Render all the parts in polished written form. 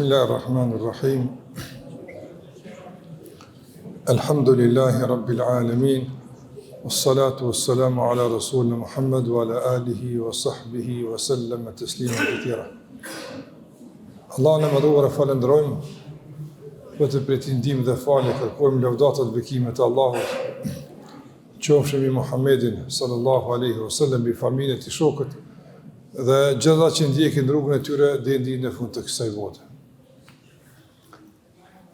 Bismillahirrahmanirrahim. Alhamdulillahi Rabbil Alamin. Wassalatu wassalamu ala Rasulina Muhammad wa ala alihi wa sahbihi wa sallam taslima katira. Allah në madhuar e falendrojmë, vetë për të ndihmë dhe falje kërkojmë lavdatat bekimet e Allahut. Qofshëm i Muhammedin sallallahu alaihi wasallam, i familjet, i shokët dhe gjitha që ndjekin rrugën e tyre deri në fund të kësaj bote.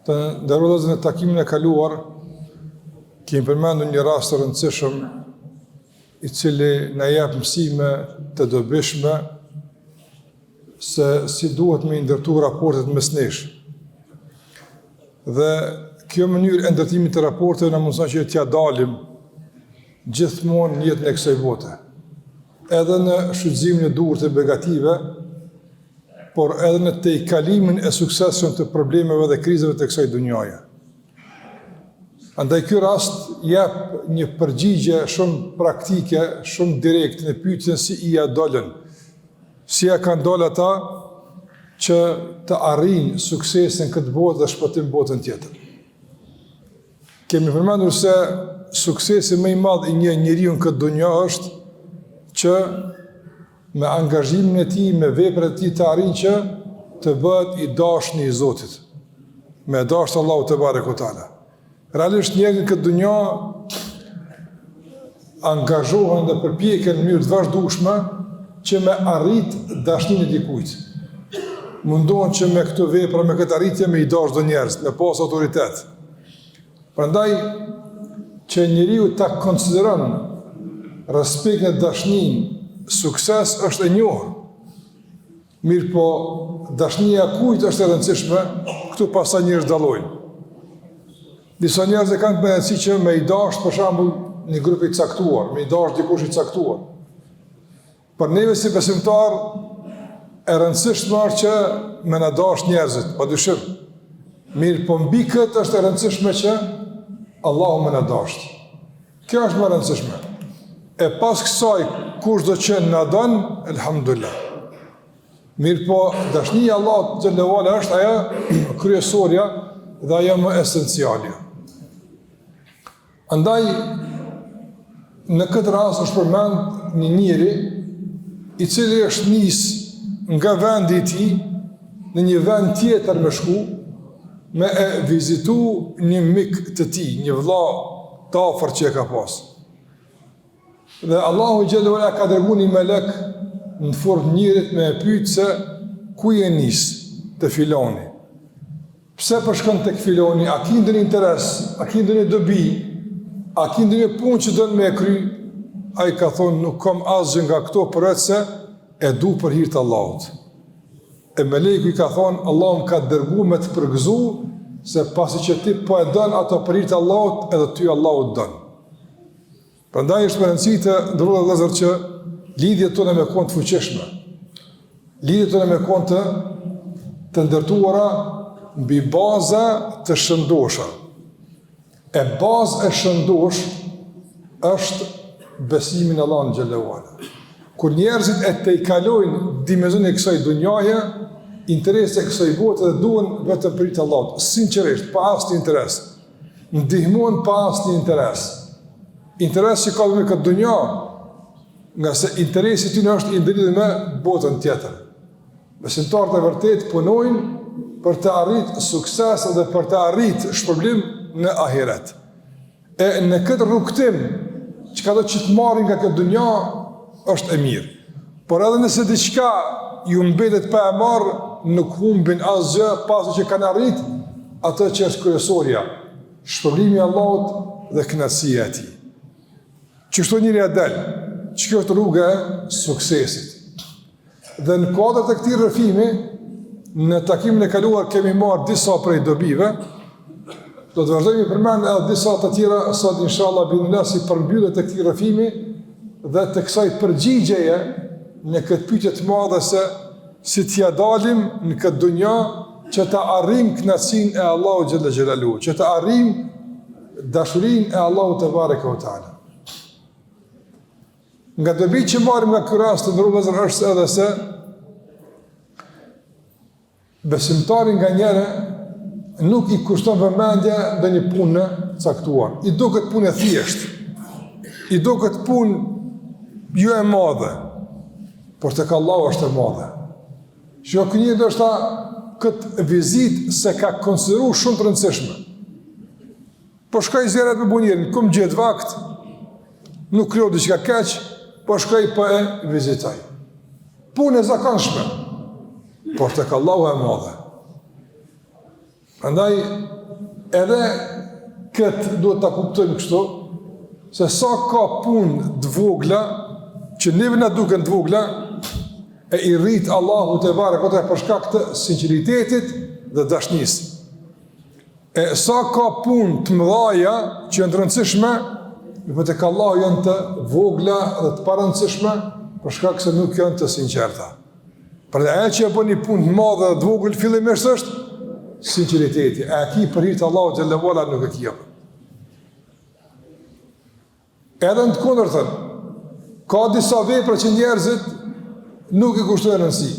Të nderuar në takimin e kaluar, kemi përmendur një rast të rëndësishëm i cili na jep mësime të dobishme se si duhet me ndërtu raportet mes nesh. Dhe kjo mënyrë e ndërtimit të raporteve na mëson që t'ja dalim gjithmonë në jetën e kësaj bote, edhe në shfrytëzimin e duhur të begative, por edhe në tejkalimin e suksesshëm të problemeve dhe krizave të kësaj dunjaje. Andaj ky rast jep një përgjigje shumë praktike, shumë direkte në pyetjen si i ja dolën, si ja kanë dalë ata që të arrijnë suksesin këtë botë dhe shpëtim botën tjetër. Kemi përmendur se suksesi më i madh i një njeriu në këtë dunjë është që me angazhimin e tij, me veprat e tij të arrijë që të bëhet i dashur i Zotit, me dashur Allahu te bareku teala. Realisht njerëzit në këtë dunjë angazhohen dhe përpiqen në mënyrë të vazhdueshme që me arrit dashninë e dikujt. Mundohen që me këtë vepra, me këtë arritje me i dashur do njerëz, me pas autoritet. Prandaj që njeriu ta konsideron respektin e dashninë sukses është e njohur. Mirë po, dashnia kujt është e rëndësishme, këtu pastaj njerëz dallojnë. Disa njerëz e kanë përgjegjësi që me i dashur për shembull një grup i caktuar, me i dashur dikush i caktuar. Për neve si besimtar e rëndësishme është që me na dash njerëzit, padyshim. Mirë po mbi këtë është e rëndësishme që Allahu më na dash. Kjo është më e rëndësishme. E pas kësaj, kush do që na don, elhamdulillah. Mirë po, dashnia Allahut xhallahu ala është ajo kryesorja dhe ajo më esencialja. Andaj, në këtë rast është përmend një njeri i cili është nis nga vendi i tij në një vend tjetër me shku, me e vizitu një mik të tij, një vëlla të afërt që e ka pas. Dhe Allahu xhallahu ala ka dërguar një melek në formë njerit me e pyet se ku je nis te filoni. Pse po shkon tek filoni? A ki ndonjë interes? A ki ndonjë dobi? A ki ndonjë punë që don me e kry? Ai ka thonë nuk kam asgjë nga këto përveç e du për hir të Allahut. E meleku i ka thonë Allahu më ka dërguar me të përgëzu se pasi që ti po e don ato për hir të Allahut, edhe ty Allahu don. Prandaj është rëndësi të ndërrohet vëllezër që lidhjet tona me konë të fuqishme, lidhjet tona me konë të ndërtuara mbi baza të shëndosha. E bazë e shëndosh është besimi në Allahun xhallahu ala. Kur njerëzit e tejkalojnë dimensionin e kësaj dunjaje, interesi e kësaj bote dhe duan vetëm për hir të Allahut, sinqerisht, pa asnjë interes, ndihmojnë pa asnjë interes. Interes që ka me këtë dunja, nga se interesi ty në është i ndëridhë me botën tjetër. Besimtarët e vërtet punojnë për të arrit sukses dhe për të arrit shpërblim në ahiret. E në këtë rrugtim, që ka do që të marrin nga këtë dunja, është e mirë. Por edhe nëse diçka ju mbetet pa e marrë, nuk humbin asgjë pasi që kanë arrit atë që është kryesorja, shpërblimi i Allahut dhe kënaqësia e tij. Qështu njëri e del, që kjo është rruga e suksesit. Dhe në kuadrat e këtij rrëfimi, në takimin e kaluar kemi marrë disa prej dobive, do të vazhdojmë përmend edhe disa të tjera sot inshallah binullah si përmbyllje të këtij rrëfimi dhe të kësaj përgjigjeje në këtë pyetje të madhe se si t'ja dalim në këtë dunja që të arrijmë kënaqësinë e Allahut xhalla xhelaluhu, që të arrijmë dashurinë e Allahut te bareka ve teala. Nga dobi që marrim nga ky rast të ndërruar është edhe se besimtari nga njëre nuk i kushton vëmendje dhe një punë caktuar. I do këtë punë e thjesht, i do këtë punë jo e madhe, por tek Allahu është e madhe. Që kënjë do është këtë vizit se ka konsideru shumë të rëndësishme. Po shkaj zjerat me bunjerin, këm gjithë vakt, nuk kryo dhe që ka keq, po shkaj për e vizitaj. Punë e zakonshme, por tek Allahu e madhe. Andaj, edhe këtë duhet të kuptojmë kështu, se sa ka punë dvogla, që neve në duken dvogla, e i rritë Allahu të barë këtë e përshka këtë sinceritetit dhe dashnisë. E sa ka punë të mëdhaja që janë të rëndësishme, për tek Allahu janë të vogla dhe të parëndësishme, përshka këse nuk janë të sinqerta. Për dhe e që e bën një punë të madhe dhe të vogël fillimisht është sinceriteti. E ki për hirtë Allahu xhallahu ala nuk e kjellë. Edhe në të kundërtën, ka disa vepra që njerëzit nuk i kushtojnë rëndësi.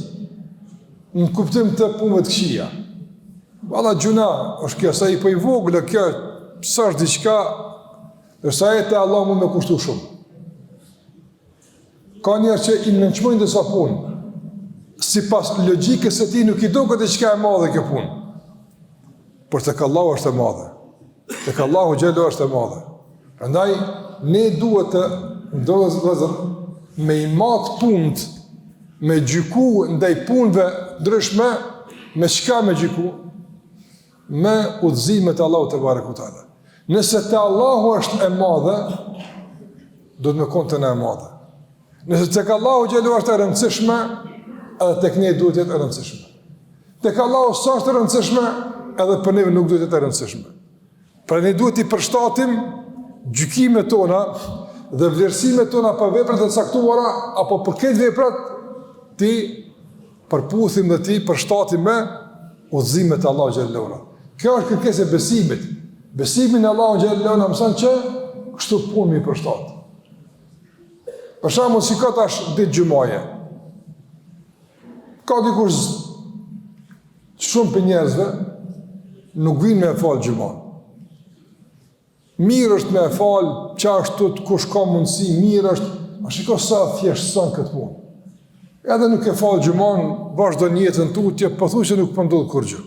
Në kuptim të punëve të këqija. Valla gjuna, është kjo, sa i për i vogële, kjo, së është diqka, dërsa e të Allah mund me kushtu shumë. Ka njerë që i nënqmojnë disa punë, si pas logikës e ti nuk i do këtë qka e madhe kjo punë. Por tek Allahu është e madhe. Tek Allahu xhallahu është e madhe. Prandaj, ne duhet të ndodhë me i matë punët, me gjyku ndaj punëve ndryshme, me qka me gjyku? Me udhëzimet e Allahu te barekutaala. Nëse te Allahu është e madhe, do të me konë të ne e madhe. Nëse tek Allahu xhallahu është e rëndësishme, edhe tek ne duhet jetë e rëndësishme. Tek Allahu sa është e rëndësishme, edhe për neve nuk duhet jetë e rëndësishme. Pra ne duhet i përshtatim gjykimet tona dhe vlerësimet tona për veprat e caktuara, apo për këtë veprat ti përputhim dhe ti përshtatim me udhëzimet e Allahu xhallahu ala. Kjo është kërkesë e besimit. Besimin e Allahu xhallahu ala mëson që kështu punë mi përshtat. Për shembull, si ka tash ditë xumaje. Ka dikush shumë për njerëzve nuk vinë me falë gjumon. Mirë është me falë, qashtu të kush ka mundësi, mirë është, a shiko sa thjeshtëson këtë punë. Edhe nuk e falë gjumon, vazhdo njëtën tutje, pëthu që nuk pëndodhë kur gjë.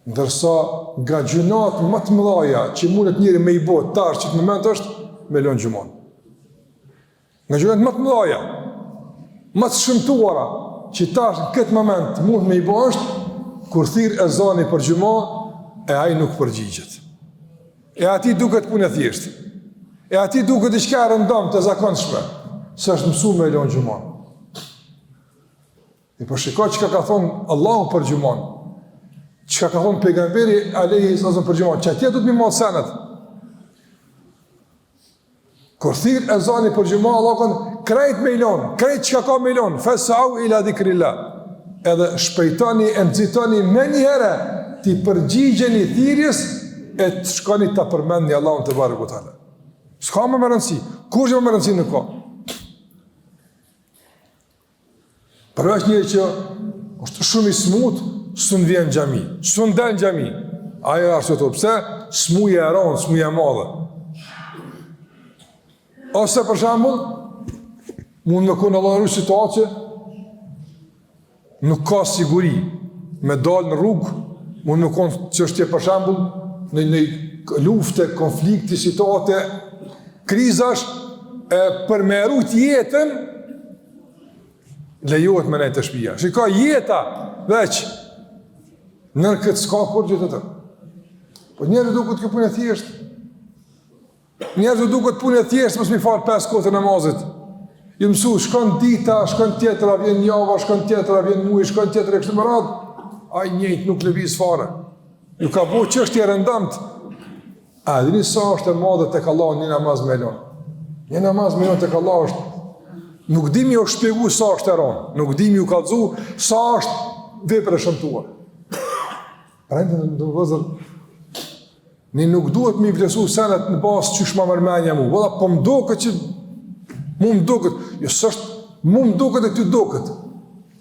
Ndërsa nga gjunat më të mëdhaja që mundet njëri me i botë tash që të moment është, me lonë gjumon. Nga gjunat më të mëdhaja, më të shëmtuara, që tash në këtë moment mund me i botë është, kur thirë e zani për gjumon, e aji nuk përgjigjet. E ati duket punë e thjeshtë. E ati duket i shka rëndom të zakonshme, se është mësu me lonë gjumon. I përshiko që ka thonë Allahu për gjumon, që ka thonë pejgamberi Alehi Sazon për gjumon, që atje du të mi modë senet. Kur thirë e zani për gjumon, Allah kënë krejt me lonë, krejt që ka me lonë, fesau ila dhikrilla. Edhe shpejtoni e nëzitoni me një herë, ti përgjigjeni thirjes, e të shkoni të përmendni Allahun të barekutaala. S'ka më rëndësi, kur që më rëndësi nuk ka. Përveç njëri që është shumë i smut, së në vjen në gjami, së në del në gjami. Ajo arsye të pse, smuja e ronë, smuja e madhe. Ose për shembull, mund me kënë Allah në situatë nuk ka siguri me dalë në rrugë, mund me kënë që është për shembull, në lufte, konflikti, situate, krizash, për me rrujt jetën, lejohet me nejtë të shpija. Shika jeta, veç, nërë këtë s'ka kur gjithë të të. Po njerë duket këtë punë e thjeshtë. Njerë duket punë e thjeshtë, mësë mi falë 5 kote namazit. Ju mësu, shkon dita, shkon tjetëra, vjen java, shkon tjetëra, vjen muj, shkon tjetëra, kështë më radhë, aj njëjtë nuk lëviz fare. Ju ka bo çështje rëndamt. A dini sa është e madhe tek Allah një namaz me lon? Një namaz me lon tek Allah është, nuk dimi ju shpjegu sa është e rënë, nuk dimi ju kallëzu sa është vepër e shëmtuar. Prandaj do vëzër, ne nuk duhet me i vlerësu senet në bazë çysh ma mërmenja mu. Valla po më duket që mu më duket, jo s'është mu më duket e ty duket.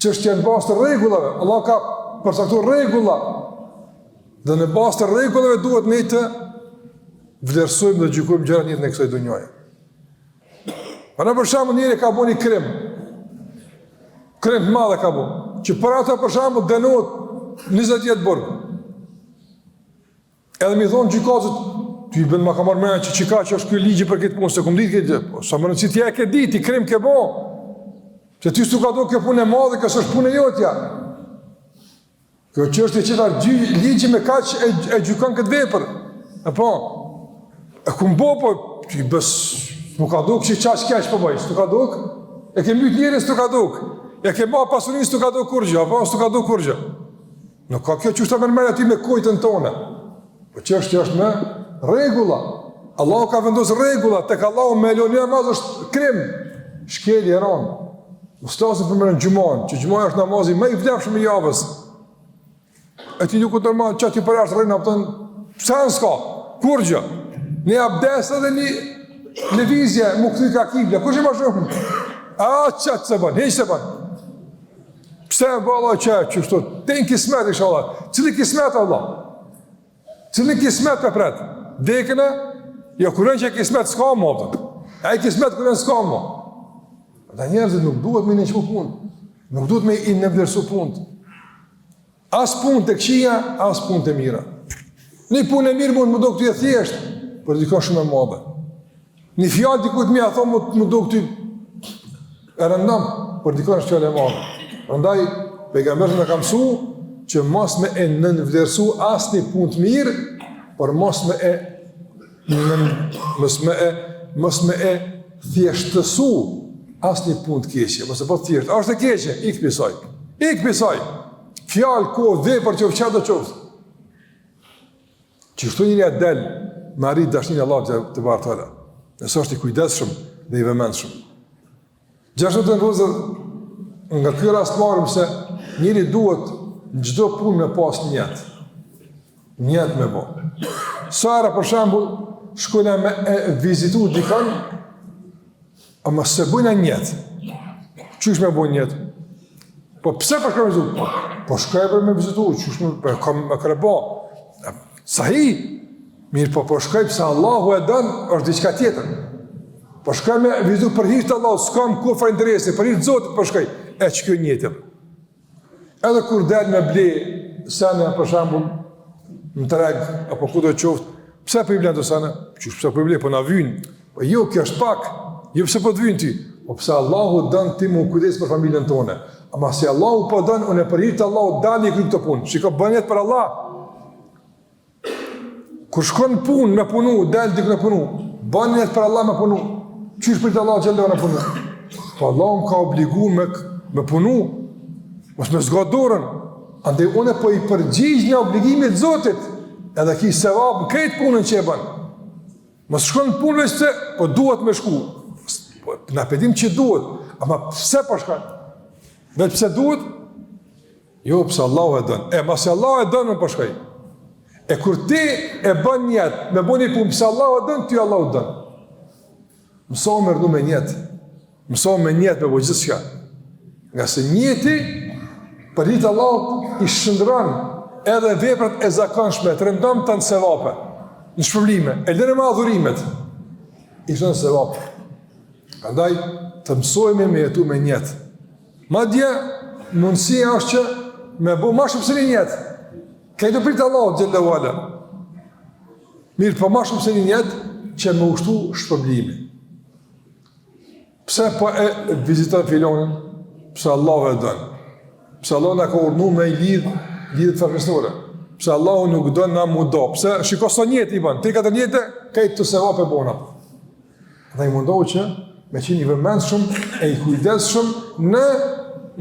Çështja në bazë të rregullave. Allah ka përcaktuar rregulla. Dhe në bazë të rregullave duhet ne të vlerësojmë dhe gjykojmë gjërat në kësaj dunjaje. Para për shembull njëri ka bënë krim të madh ka bënë, që për ato për shembull dënohet 20 vjet burg. Edhe mi thonë gjykatës, ty i bën ma ka marrë me që është ky ligji për këtë punë, se kum ditë këtë, sa më rëndësi t'ja e ke ditë, i krim ke bo, se ty s'tu ka do kjo punë e madhe, kësë është punë e jotja. Kjo që është e qëtar ligji me kaq e gjykon këtë vepër. E po, e kum bo, po, që i bës, s'tu ka do që qaq keq po bëj, s'tu ka do, e ke myt njërin s'tu ka do, e ke ba pasurin s'tu ka do kur gjë, apo s'tu ka do kur gjë. Nuk ka kjo që është të mërmere aty me kujtën tonë. Po që është me regula. Allahu ka vendosë regula, tek Allahu me elonja mazë është krim, shkeli e ranë. Ustasin për mërën gjumon, që gjumon është namazi me i vlefshëm i javës. E ti nuk u tërma që ti për ashtë rejnë, apëtën, pëse në s'ka, kur gjë? Një abdes edhe një levizje, mu këtëj ka kible, kush i ma shumë? A, qëtë se banë, heqë se banë. Pse e bëlla që shtu, te në kismet, isha Allah. Cili kismet, Allah? Cili kismet me pret? Dekëne? Jo, kërën që kismet s'ka më, a i kismet kërën s'ka më. Dhe njerëzit nuk duhet me në qëmu punë. Nuk duhet me i nëvlerësu punë. As punë të këqia, as punë të mira. Një punë e mirë mund më do këtu e thjeshtë, për dikon shumë e madhe. Një fjallë dikut mi a thonë më do këtu e rëndam, për dikon është fjallë e madhe. Rëndaj, pejgamberët me kam su, që mos me e nënvlerësu asë një punë të mirë, por mos me e thjeshtësu asë një punë të keqe. Mos e po të thjeshtë. A është e keqe? Ik pisaj. Fjalë, kohë, vepër që qëtë dhe qoftë. Që shtu njëri e del me arrit dashnin Allah të bartala. Nësë është i kujdesshëm dhe i vëmendshëm. Gjashtë të nërëzër, nga kjo rast marëm se njëri duhet në gjdo punë me pas njët. Njët me bo. Sara, për shambull, shkojnë me vizitu dikan, ama se bujnë njët. Qysh me bujnë njët? Po pse për shkojnë me vizitu? Po shkojnë për me vizitu, qysh me kreba. Sahi, mirë po shkojnë pëse Allahu e dënë, është diqka tjetër. Po shkojnë me vizitu për hirtë Allah, s'kam kufra interesi, për hirtë Zotit po shkojnë. E që kjo njëtër. Edhe kur del me ble, sene, për shambull, në treg, apo ku do qoftë, pse për i blenë të sene? Qysh pse për i blenë, po na vynë. Po jo, kjo është pak, jo pse po të vynë ty. Po pse Allahu dënë ti mu kujdes për familjen tone. Ama si Allahu po dënë, unë e për hirtë Allahu dali i kry këtë punë. Shiko, bënjet për Allah. Kur shkon punë me punu, del dikë në punu, bënjet për Allah me punu. Qysh për të Allah gjellë në punu? Po Allahu më ka obligu me punu, mos me zgatë dorën, andaj une po i përgjigj një obligimit Zotit, edhe ki sevap në krejt punën që e banë. Mos shkon në punëve që po duhet me shku. Na pedim që duhet, ama pse po shkon? Vetë pse duhet? Jo, pse Allahu e dënë. Mase Allahu e dënë me po shkoj. E kur ti e bën njetë, me bën një punë, pse Allahu e dënë, ty Allahu e dënë. Mëso me rdu me njetë. Mëso me njetë me bo gjithë shka. Nga se njeti, për hitë Allah i shëndran edhe veprat e zakonshme, të rëndam të në sevape, në shpërblime, e lërë me adhurimet, i shënë në sevape. Andaj, të mësojme me jetu me njetë. Ma dje, mundësia është që me bo ma shumë se një njetë. Kajtë pritë Allah, gjellë u ala. Mirë, për ma shumë se një njetë, që me ushtu shpërblime. Pse po e viziton filonin? Pse Allah e dënë. Pse Allah në ka urnu me i lidhët farkësnore. Pse Allah nuk dënë na mu do. Pse shiko së njeti i banë. 3-4 njete, kajtë të sevap e bona. Dhe i mundohu që me qenë i vëmendshëm e i kujdesshëm në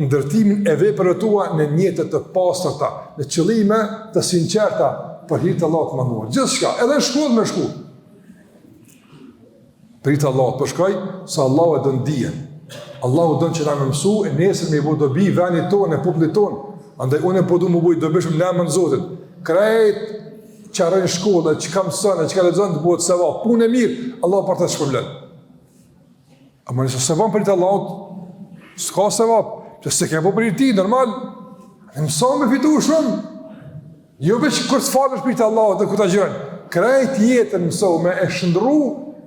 ndërtimin e veprave tua në njete të pastërta, në qëllime të sinqerta për hir të Allahut të mënduar. Gjithçka, edhe në shkollë me shku. Për hir të Allahut po shkoj, se Allahu e don dijen. Allahu don që na mësu e nesër me i bëu dobi venit tonë, popullit tonë. Andaj unë po du më bëj dobishëm në emrin e Zotit. Krejt çarën në shkollë, çka mëson, çka lexon të bëhet sevap. Punë e mirë, Allahu për të shpërblen. Ama nëse se vën për të Allahut, s'ka sevap. Se ke po për ti, normal, Mëso me fitu shumë. Jo veç kur s'falesh për të Allahut dhe këta gjëra. Krejt jetën mëso me e shndru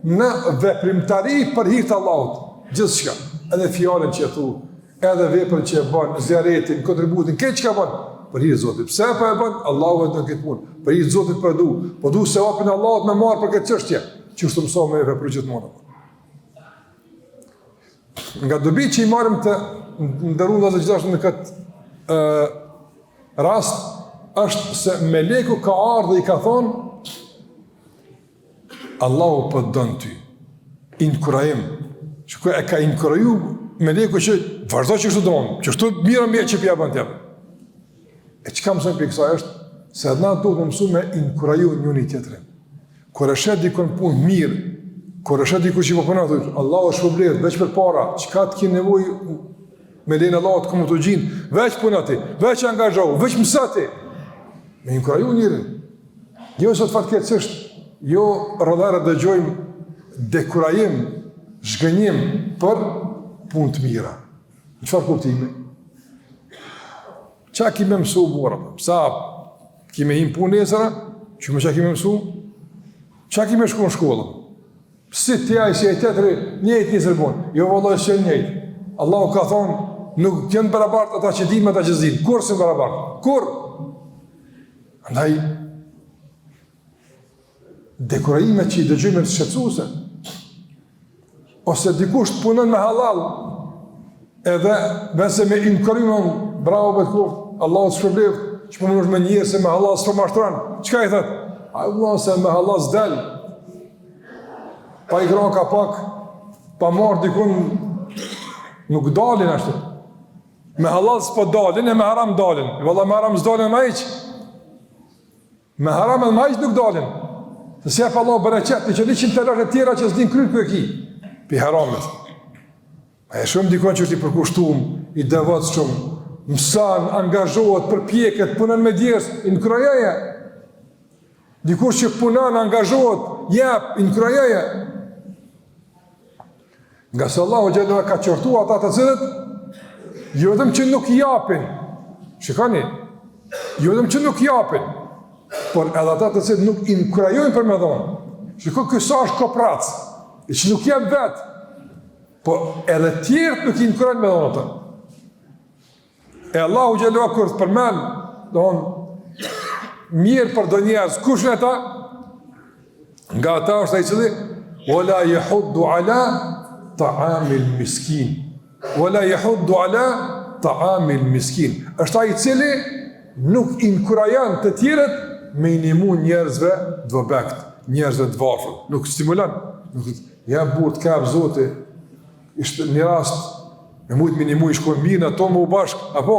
në veprimtari për hir të Allahut. Gjithçka, edhe fjalën që e thu, edhe veprën që e bën, zjarretin, kontributin, këtë çka bën për hir të Zotit. Pse po e bën? Allahu e don këtë punë. Për hir të Zotit po du. Po du se hapin Allahut me marr për këtë çështje. Që është mëso me veprë gjithmonë. Nga dobi që i marrim të ndërruan dhe gjithashtu në këtë rast është se meleku ka ardhur dhe i ka thonë Allahu po don ty. Inkurajim. Që e ka inkuraju meleku që vazhdo që kështu doon, që kështu mira që pja bën tjetër. E çka mëson për kësaj është se na duhet të mësojmë me inkuraju njëri tjetrin. Kur është dikon punë mirë, kur është diku që po punon aty, Allahu shpërblet veç për para, çka të ke nevojë me lenë Allahut komo të gjin, veç punati, veç angazhohu, veç mësati. Me inkuraju njërin. Jo sot fatkeqësisht, jo rrallëra dëgjojmë dekurajim, zhgënjim për punë të mira. Në çfarë kuptimi? Qa kime mësu bura? Sa kime him punë nesëra? Që më qa kime mësu? Qa kime shku në shkollë? Si tjaj, si e tjetëri, njëjtë njësër punë. Jo vëlloj që njëjtë. Allahu ka thonë, nuk kënë barabartë ata që din me ata që zdinë. Kur së barabartë? Kur? Andaj, dekorajime që i dëgjime të shqetsuse, ose dikush të punën me halal, edhe nëse me inkurimon, bravo me të koftë, Allahu të shpërblet, që përmën është me njërë se me halal së përmashtran. Qëka i thëtë? Allah se me halal s'del, pa i gran ka pak, pa marrë dikun, nuk dalin ashtu. Me halal s'po dalin e me haram dalin. Valla me haram s'dalin me iq. Me haram e me iq nuk dalin. Se se pa Allah bereqet, i që 100 telar e tjera që s'din kryt për ki, pi haramit. A e shumë dikon që është i përkushtum, i devat shumë, mësan, angazhohet, përpjeket, punën me djerës, i në krajaje. Dikush që punën, angazhohet, jep, i në krajaje. Nga se Allahu Gjellua ka qërtu ata të cilët, jo vetëm që nuk japin, shikani, jo vetëm që nuk japin, por edhe ata të cilët nuk inkurajojnë për me dhonë. Shiko, kësa është kopratës, e që nuk jem vetë, po edhe tjertë nuk inkurajnë me dhonë të. E Allahu Gjellua kërë të përmen, mirë për do njerës, kush në ta? Nga ata është e cili, wala jehuddu ala ta'amil miskin. Wala jehuddu ala ta'amil miskin. Është ai i cili nuk inkurajan të tjerët me inimu njerëzve dvobekt, njerëzve dvarfën. Nuk stimulan. Ja burë të kapë zote, ishte një rast, me mujtë minimu i shkojnë mirë në to më u bashkë, apo,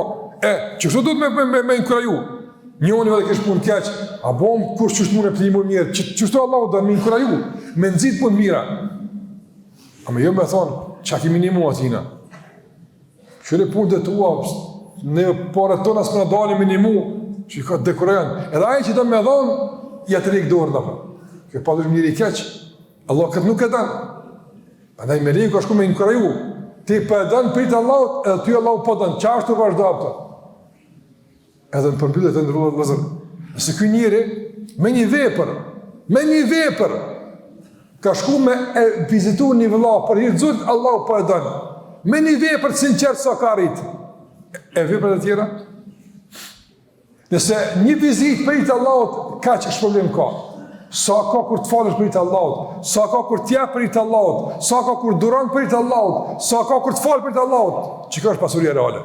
qështu du të me inkuraju? Njoni dhe kështë punë keqë, a bom kush qështë mune për imu mirë, qështu Allah u dhe me inkuraju, me nëzit punë mira. A me jo me thonë, qa ki minimu atina? Qëre punë dhe të uapës, ne pare tonë asë më në dalë minimu, që i ka të dekurajan. Edhe aje që do me thonë, ja të rikë dorë në për. Kjo pa dërshë njëri keqë, Allah këtë nuk e danë. A da i me rikë është ku me inkuraju. Ti për e danë pritë Allahut, edhe ty Allahut për danë, qa është të vazhdo apëta? Edhe në përmbyllet e ndërruat lëzër. Nëse këj njëri, me një vepër, ka shku me e vizitu një vëlla për hirë dzurët, Allahut për e danë. Me një vepër të sinqertë sa ka rritë. E vepër e tjera? Nëse një vizit për i të Allahut, ka që shpëllim ka. Sa ka kur të falësh për i të Allahut, sa ka kur t'ja për i të Allahut, sa ka kur duran për i të Allahut, sa ka kur të falë për i të Allahut. Që është pasuria reale?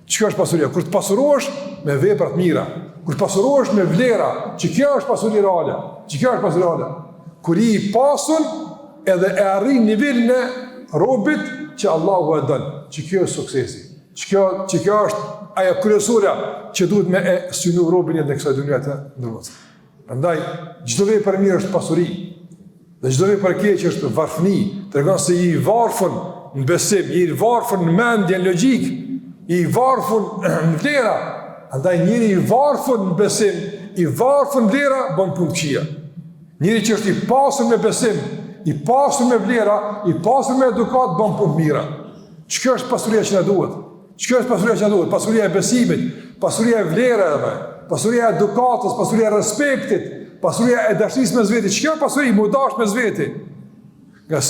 Që është pasuria? Kur të pasurosh me veprat mira, kur të pasurosh me vlera, që kjo është pasuria reale, që kjo është pasuria reale. Kur i pasun edhe e arrin nivelin e robit që Allahu e dënë, që kjo është suksesi, që kjo është ajo kryesorja që duhet me e synu robin e në kësaj dunja të ndërmësë. Andaj, çdo vepër mirë është pasuri, dhe çdo vepër keq është varfëni, tregon se i varfën në besim, i varfën në mendje, në logjik, i varfën në vlera. Andaj njëri i varfën në besim, i varfën në vlera, bën punë të këqija. Njëri që është i pasur me besim, i pasur me vlera, i pasur me edukat, bën punë të mira. Ç'kjo është pasuria që na duhet? Çka është pasuria që duhet? Pasuria e besimit, pasuria e vlerave, pasuria e edukatës, pasuria e respektit, pasuria e dashurisë mes vetë. Çka është pasuri? Mu dash mes vetë. Nga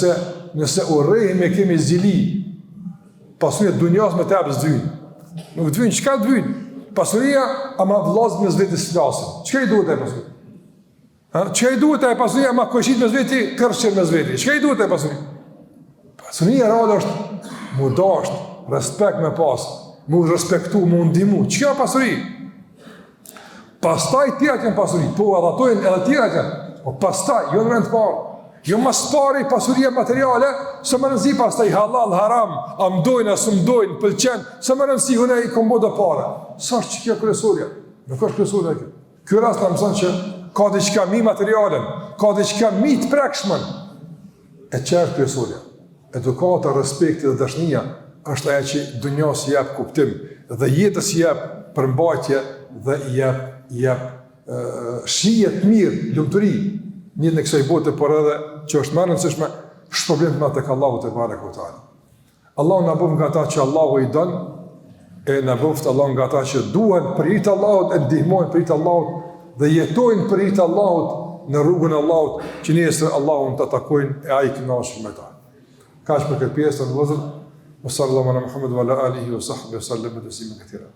nëse urrejmë e kemi zili, pasuria e dunjas me të hapë s'dyn. Nuk të vynë, çka të vynë? Pasuria ama vllazë mes vetë s'flasin. Çka i duhet ai pasuri? Çka i duhet ai pasuri ama koshit mes vetë, kërshë mes vetë. Çka i duhet ai pasuri? Pasuria reale është mu dash, respekt me pas, mu respektu, mu ndihmu. Çka pasuri? Pastaj tjerat janë pasuri, po edhe ato edhe tjerat janë. Po pastaj, jo në vend të parë. Jo mas pari pasuria materiale, së më rëndësi pastaj halal, haram, a mdojnë, a së mdojnë, pëlqen, së më rëndësi hune i kombo dhe pare. Sa është që kjo kryesorja? Nuk është kryesorja kjo. Kjo rast në mësën që ka diqka mi materialen, ka diqka mi të prekshmen. E qërë kryesorja. Edukata, respekti dhe dashnia është aja që dunjas jep kuptim dhe jetës jep përmbajtje dhe jep shijet mirë, lumëturi, njët në kësaj bote, por edhe që është më rëndësishme, shpërblim të tek Allahu te barekuhu te ala. Allahu na bëf nga ata që Allahu i don, e na bëf Allahu nga ata që duan për hir të Allahut, e ndihmojnë për hir të Allahut dhe jetojnë për hir të Allahut në rrugën e Allahut, që nesër Allahun ta takojnë e ai kënaqur me ta. Kaq për këtë pjesë të vëllezër, sallallahu alaihi wa sallam wa ala alihi wa sahbihi wa sallam taslima katira.